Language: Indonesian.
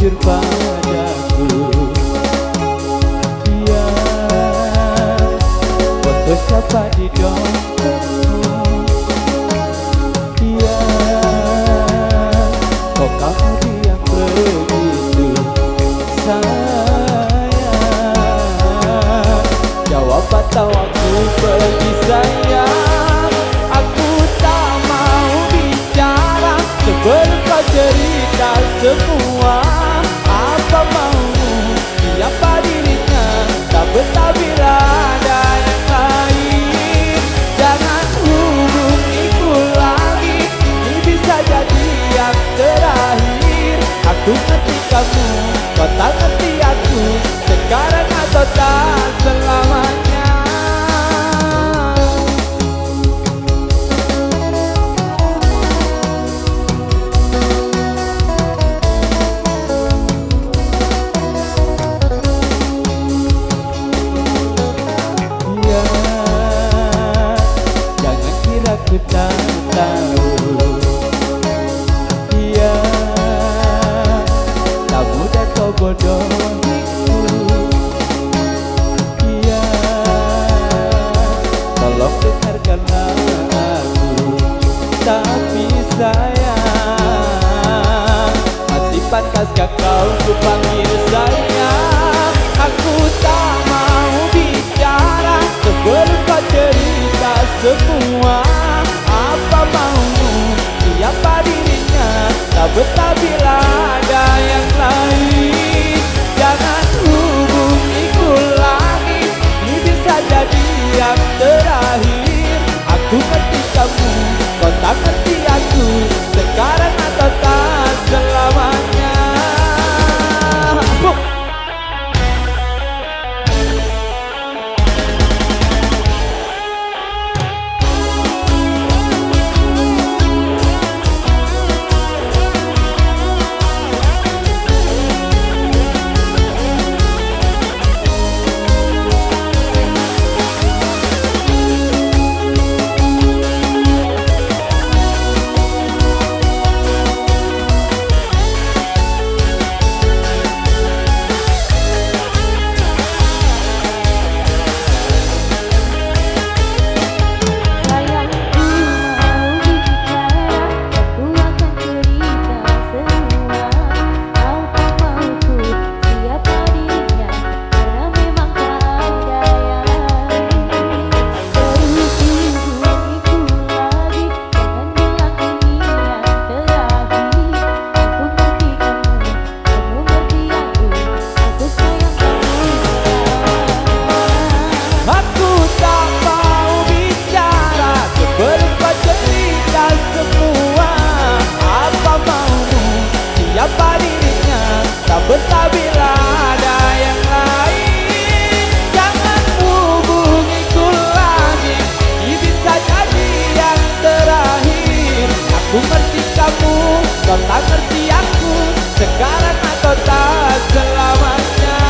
jujur padaku. Ya, foto siapa di dompetmu? Ya, kok kamu diam begitu sayang? Jawab atau aku pergi sayang. Aku tak mau bicara sebelum kau cerita semua. Apa maumu, siapa dirinya, tak betah bila ada yang lain. Jangan hubungiku lagi, ini bisa jadi yang terakhir. Aku ngerti kamu, kau tak ngerti aku, sekarang atau tak selamanya. Aku tak tahu, ya, tak mudah kau bodohiku, ya, tolong dengarkanlah aku. Tapi sayang, masih pantaskah kau ku panggil sayang? Aku tak mau bicara sebelum kau cerita semua. Apa maumu, siapa dirinya, tak betah bila ada yang lain. Jangan hubungiku lagi, ini bisa jadi yang terakhir. Aku ngerti kamu, kau tak ngerti aku, sekarang atau tak selamanya. Siapa dirinya, tak betah bila ada yang lain. Jangan hubungiku lagi, ini bisa jadi yang terakhir. Aku ngerti kamu, kau tak ngerti aku, sekarang atau tak selamanya.